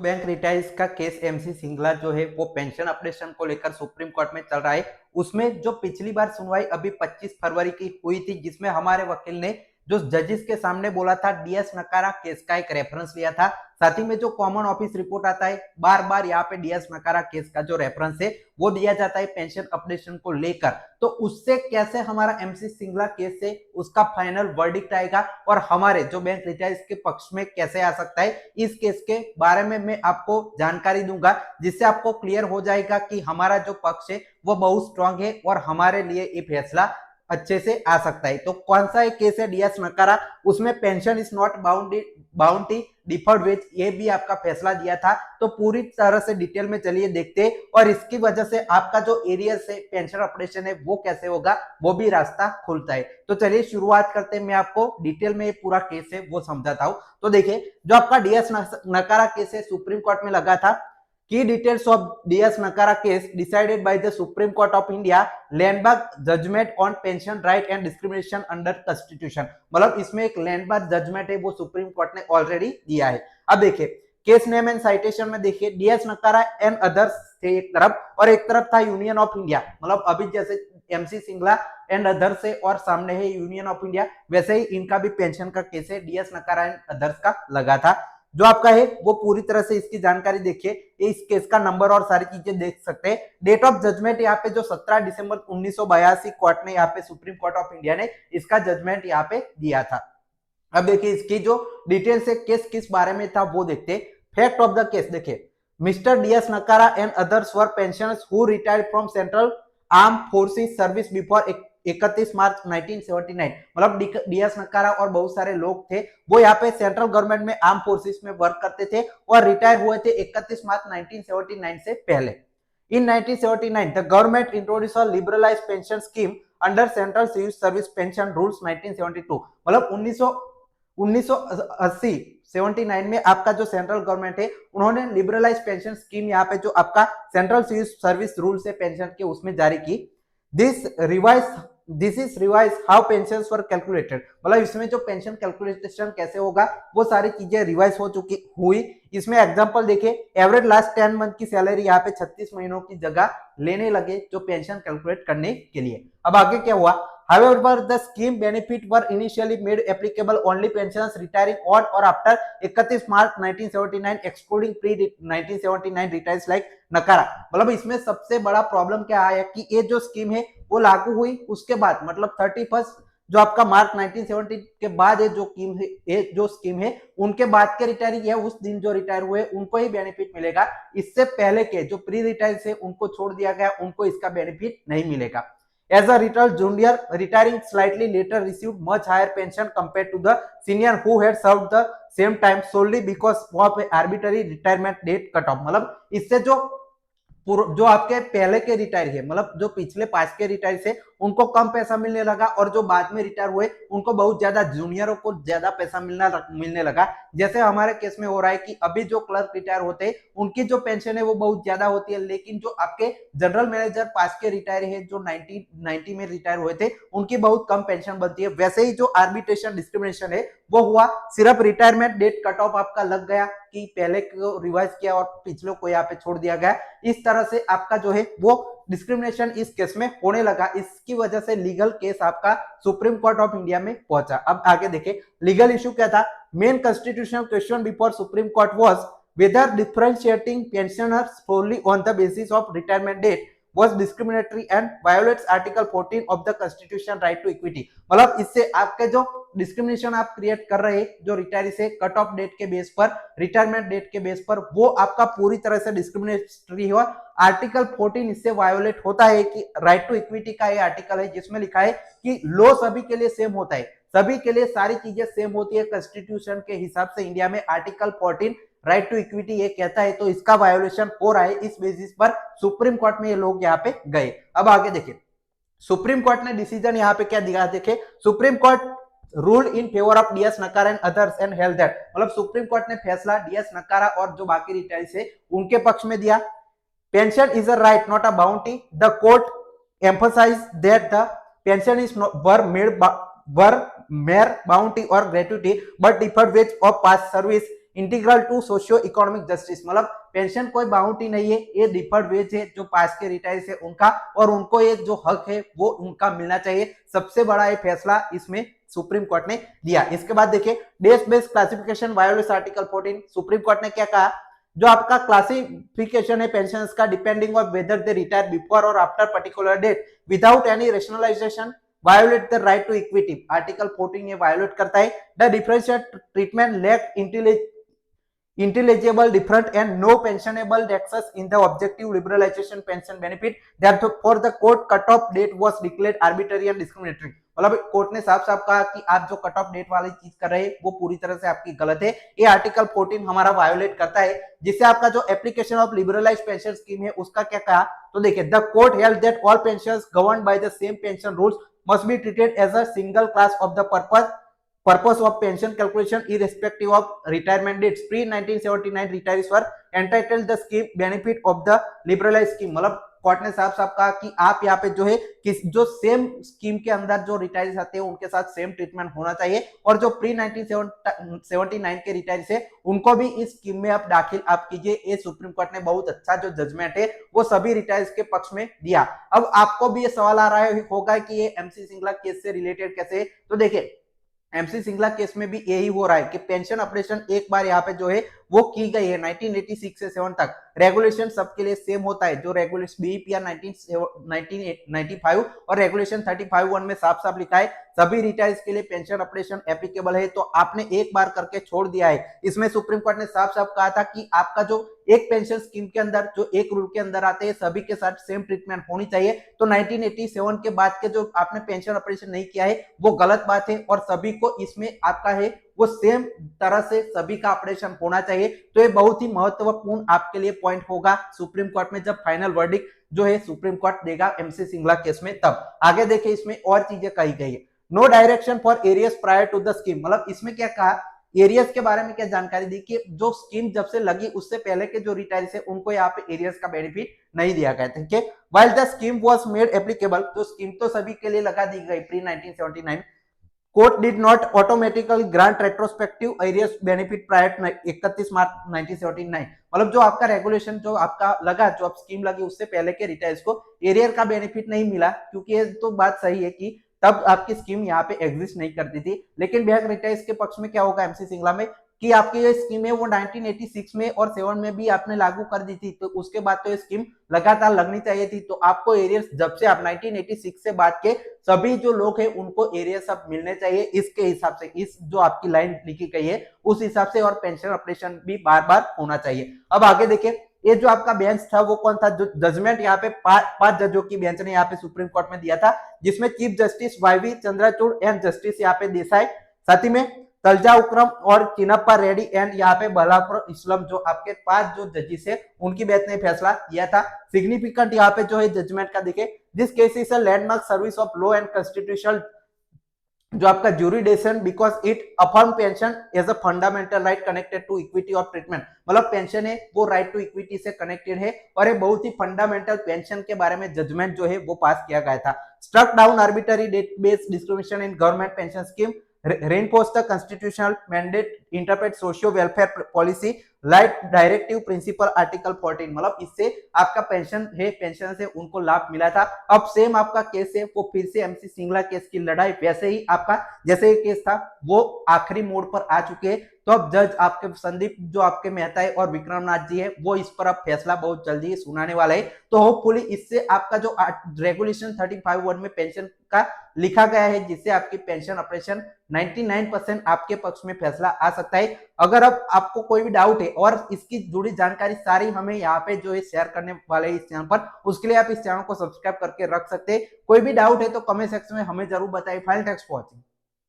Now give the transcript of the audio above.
Bank retires का case MC Singla जो है वो पेंशन अपडेशन को लेकर सुप्रीम कोर्ट में चल रहा है। उसमें जो पिछली बार सुनवाई अभी 25 फरवरी की हुई थी, जिसमें हमारे वकील ने जो जजेस के सामने बोला था, डीएस नकारा केस का एक रेफरेंस लिया था। साथ ही में जो कॉमन ऑफिस रिपोर्ट आता है, बार बार यहाँ पे डीएस नकारा केस का जो रेफरेंस है वो दिया जाता है पेंशन अपडेशन को लेकर। तो उससे कैसे हमारा एमसी सिंगला केस से उसका फाइनल वर्डिक्ट आएगा और हमारे जो बैंक रिटायर्स के पक्ष में कैसे आ सकता है, इस केस के बारे में मैं आपको जानकारी दूंगा, जिससे आपको क्लियर हो जाएगा कि हमारा जो पक्ष है वो बहुत स्ट्रांग है और हमारे लिए ये फैसला अच्छे से आ सकता है। तो कौन सा एक केस है डीएस नकारा, उसमें pension is not bounty deferred wage, ये भी आपका फैसला दिया था। तो पूरी तरह से डिटेल में चलिए देखते हैं और इसकी वजह से आपका जो एरिया से पेंशन अपडेशन है वो कैसे होगा, वो भी रास्ता खुलता है। तो चलिए शुरुआत करते हैं, मैं आपको डिटेल में ये पूरा केस है वो समझाता हूं। तो देखिए, जो आपका डीएस नकारा केस है सुप्रीम कोर्ट में लगा था। Key details of DS Nakara case decided by the Supreme Court of India, landmark judgment on pension right and discrimination under constitution. मतलब इसमें एक लैंडमार्क जजमेंट है वो सुप्रीम कोर्ट ने ऑलरेडी दिया है। अब देखिए केस नेम एंड साइटेशन में देखिए, डीएस नकारा एंड अदर्स थे एक तरफ और एक तरफ था यूनियन ऑफ इंडिया। मतलब अभी जैसे एमसी सिंगला एंड अदर से और सामने है यूनियन ऑफ इंडिया, वैसे ही इनका भी पेंशन का केस है डीएस नकारा एंड अदर्स का लगा था। जो आपका है वो पूरी तरह से इसकी जानकारी देखिए, इस केस का नंबर और सारी चीजें देख सकते हैं। डेट ऑफ जजमेंट यहाँ पे जो 17 दिसंबर 1982 कोर्ट ने यहाँ पे सुप्रीम कोर्ट ऑफ इंडिया ने इसका जजमेंट यहाँ पे दिया था। अब देखिए इसकी जो डिटेल्स है केस किस बारे में था वो देखते। फैक्ट ऑफ द केस देखिए, mister DS Nakara and others were pensioners who retired from central arm forces service before 31 March 1979। मतलब डीएस नकारा और बहुत सारे लोग थे वो यहाँ पे सेंट्रल गवर्नमेंट में आर्म फोर्सेस में वर्क करते थे और रिटायर हुए थे 31 मार्च 1979 से पहले। In 1979, the government introduced a liberalized pension scheme under Central Civil Service Pension Rules 1972। मतलब 1980 79 में आपका जो सेंट्रल गवर्नमेंट है उन्होंने लिबरलाइज पेंशन स्कीम यहाँ पे जो आपका सेंट्रल सिविल सर्विस रूल से पेंशन के उसमें जारी की। This is revise how pension were calculated. मतलब इसमें जो पेंशन कैलकुलेशन कैसे होगा वो सारी चीजें रिवाइज हो चुकी हुई। इसमें एग्जांपल देखिए, एवरेज लास्ट 10 मंथ की सैलरी यहाँ पे 36 महीनों की जगह लेने लगे जो पेंशन कैलकुलेट करने के लिए। अब आगे क्या हुआ, however the scheme benefit were initially made applicable only pensioners retiring on or after 31 March 1979 excluding pre 1979 retires like नकारा। मतलब इसमें सबसे बड़ा प्रॉब्लम क्या आया कि ये जो स्कीम है वो लागू हुई उसके बाद, मतलब 31 जो आपका मार्च 1970 के बाद जो स्कीम है उनके बाद के रिटायरी है उस दिन जो रिटायर हुए उनको ही बेनिफिट मिलेगा। इससे पहले के जो प्री रिटायर से उनको छोड़ दिया गया उनको इसका बेनिफिट नहीं मिलेगा। As a retired junior retiring slightly later received much higher pension compared to the senior who had served the same time solely because of arbitrary retirement date cut off। मतलब इससे जो आपके पहले के रिटायर है, मतलब जो पिछले 5 के रिटायर से उनको कम पैसा मिलने लगा और जो बाद में रिटायर हुए उनको बहुत ज्यादा, जूनियरों को ज्यादा पैसा मिलने लगा। जैसे हमारे केस में हो रहा है कि अभी जो क्लर्क रिटायर होते हैं उनकी जो पेंशन है वो बहुत ज्यादा होती है, लेकिन जो आपके जनरल मैनेजर 5 के रिटायर है जो 1990 में रिटायर हुए थे उनकी बहुत कम पेंशन बनती है। वैसे ही जो आर्बिट्रेशन डिस्क्रिमिनेशन है वो हुआ, सिर्फ रिटायरमेंट डेट कट ऑफ आपका लग गया कि पहले को रिवाइज किया और पिछले को यहाँ पे छोड़ दिया गया। इस तरह से आपका जो है वो डिस्क्रिमिनेशन इस केस में होने लगा। इसकी वजह से लीगल केस आपका सुप्रीम कोर्ट ऑफ इंडिया में पहुंचा। अब आगे देखें लीगल इश्यू क्या था। Main constitutional question before Supreme Court was whether differentiating pensioners solely on the basis of retirement date was discriminatory and violates article 14 of the constitution right to equity। मतलब इससे आपके जो डिस्क्रिमिनेशन आप create कर रहे हैं जो रिटायरी से कट ऑफ डेट के बेस पर, रिटायरमेंट डेट के बेस पर, वो आपका पूरी तरह से डिस्क्रिमिनेटरी है। आर्टिकल 14 इससे वायोलेट होता है कि राइट टू इक्विटी का ये आर्टिकल है जिसमें लिखा है कि लॉ सभी के लिए सेम होता है, सभी के लिए सारी चीजें सेम होती है कॉन्स्टिट्यूशन के हिसाब से। इंडिया में आर्टिकल 14 राइट टू इक्विटी ये कहता है, तो इसका वायोलेशन हो रहा है। इस बेसिस पर सुप्रीम कोर्ट में ये लोग यहाँ पे गए। अब आगे देखिए सुप्रीम कोर्ट ने डिसीजन यहाँ पे क्या दिया, देखे supreme court rule in favour of DS Nakara and others and held that. मतलब सुप्रीम कोर्ट ने फैसला डीएस नकारा और जो बाकी रिटायर्स है उनके पक्ष में दिया। Pension is a right not a bounty. The court emphasise that the pension is were mere bounty or gratuity but deferred wage of past service integral to socio economic justice, मतलब pension कोई boundary नहीं है, ये deferred veg है जो पास के retires है उनका, और उनको ये जो हक है वो उनका मिलना चाहिए। सबसे बड़ा ये फैसला इसमें सुप्रीम कोर्ट ने दिया। इसके बाद देखिए date based classification violates article 14। Supreme court ने क्या कहा, जो आपका क्लासिफिकेशन है पेंशन का depending on whether they retire before और after particular date without any rationalisation violate the right to equity. Article 14 ये वायोलेट करता है। The differential treatment lack intelligible different and no pensionable taxes in the objective liberalization pension benefit, therefore the court cut off date was declared arbitrary and discriminatory। मतलब court ने साफ साफ कहा कि आप जो कट ऑफ डेट वाली चीज कर रहे हैं वो पूरी तरह से आपकी गलत है। ये आर्टिकल 14 हमारा वायोलेट करता है, जिससे आपका जो application of liberalised pension scheme है उसका क्या कहा, तो देखिए the court held that all pensioners governed by the same pension rules must be treated as a single class of the purpose of pension calculation irrespective of retirement dates। pre 1979 retirees were entitled the scheme benefit of the liberalized scheme। मतलब court ने साफ साफ कहा कि आप यहाँ पे जो है जो सेम स्कीम के अंदर जो रिटायर्स आते हैं उनके साथ सेम ट्रीटमेंट होना चाहिए, और जो प्री 1979 के रिटायर्स है उनको भी इस स्कीम में आप दाखिल आप कीजिए। ये सुप्रीम कोर्ट ने बहुत अच्छा जो जजमेंट है वो सभी रिटायर्स के पक्ष में दिया। अब आपको भी ये सवाल आ रहा है होगा कि ये एमसी सिंगला केस से रिलेटेड कैसे, तो देखिए एमसी सिंगला केस में भी यही हो रहा है कि पेंशन ऑपरेशन एक बार यहाँ पे जो है वो की गई है 1986 से 7 तक, रेगुलेशन सबके लिए सेम होता है। जो रेगुलेशन बीईपीआर 1995 और रेगुलेशन 35(1) में साफ साफ लिखा है सभी रिटायर्स के लिए पेंशन ऑपरेशन एप्लीकेबल है, तो आपने एक बार करके छोड़ दिया है। इसमें सुप्रीम कोर्ट ने साफ साफ कहा था कि आपका जो एक पेंशन स्कीम के अंदर जो एक रूल के अंदर आते हैं सभी के साथ सेम ट्रीटमेंट होनी चाहिए। तो 1987 के बाद के जो आपने पेंशन ऑपरेशन नहीं किया है वो गलत बात है, और सभी को इसमें आपका है वो सेम तरह से सभी का ऑपरेशन होना चाहिए। तो ये बहुत ही महत्वपूर्ण आपके लिए पॉइंट होगा सुप्रीम कोर्ट में जब फाइनल वर्डिक्ट जो है सुप्रीम कोर्ट देगा एमसी सिंगला केस में। तब आगे देखिए इसमें और चीजें कही गई है। No direction for arrears prior to the scheme, मतलब इसमें क्या कहा, एरियस के बारे में क्या जानकारी दी कि जो स्कीम जब से लगी उससे पहले के जो रिटायर्स है उनको यहाँ पे एरियस का बेनिफिट नहीं दिया गया, ठीक है। While the scheme was made applicable, तो स्कीम तो सभी के लिए लगा दी गई pre 1979, court did not automatically grant retrospective arrears benefit prior 31 March 1979। मतलब जो आपका रेगुलेशन जो आपका लगा जो आप स्कीम लगी उससे पहले के रिटायर्स को एरियर का बेनिफिट नहीं मिला, क्योंकि ये तो बात सही है कि तब आपकी स्कीम यहाँ पे एग्जिस्ट नहीं करती थी। लेकिन बैंक रिटायर्स के पक्ष में क्या होगा एमसी सिंगला में कि आपकी ये स्कीम है वो 1986 में और 7 में भी आपने लागू कर दी थी, तो उसके बाद तो ये स्कीम लगातार लगनी चाहिए थी। तो आपको एरियर्स जब से आप 1986 से बाद के सभी जो लोग हैं उनको एरियर्स अब मिलने चाहिए, इसके हिसाब से इस जो आपकी लाइन लिखी गई है उस हिसाब से, और पेंशन ऑपरेशन भी बार बार होना चाहिए। अब आगे देखिए ये जो आपका बेंच था वो कौन था, जो जजमेंट यहाँ पे पांच जजों की बेंच ने यहाँ पे सुप्रीम कोर्ट में दिया था, जिसमें chief justice YV Chandrachud and justice यहाँ पे देसाई, साथ ही में तलजा उक्रम और चिन्नप्पा रेड्डी एंड यहाँ पे बलापुर इस्लाम, जो आपके 5 जो जजिस है उनकी बेंच ने फैसला किया था। सिग्निफिकेंट यहाँ पे जो है जजमेंट का देखे, this case is a landmark service of law and constitutional जो आपका jurisdiction because it affirm pension as a fundamental right connected to equity of treatment. मतलब पेंशन है वो राइट टू इक्विटी से कनेक्टेड है, और ये बहुत ही फंडामेंटल पेंशन के बारे में जजमेंट जो है वो पास किया गया था। Struck down arbitrary date based discrimination in government pension scheme, reinforce the constitutional mandate, interpret socio welfare policy, light directive principle article 14। मतलब इससे आपका पेंशन है पेंशन से उनको लाभ मिला था। अब सेम आपका केस है वो फिर से एमसी सिंगला केस की लड़ाई वैसे ही आपका जैसे ये केस था वो आखिरी मोड़ पर आ चुके हैं। तो अब जज आपके संदीप जो आपके मेहता है और विक्रमनाथ जी है वो इस पर अब फैसला बहुत जल्दी सुनाने वाला है। तो होपफुली इससे आपका जो रेगुलेशन 35(1) में पेंशन का लिखा गया है जिससे आपकी पेंशन ऑपरेशन 99% आपके पक्ष में फैसला आ सकता है। अगर अब आपको कोई भी डाउट है और इसकी जुड़ी जानकारी सारी हमें यहाँ पे जो है शेयर करने वाले इस चैनल पर, उसके लिए आप इस चैनल को सब्सक्राइब करके रख सकते हैं। कोई भी डाउट है तो कमेंट सेक्शन में हमें जरूर बताइए। Final thanks for watching.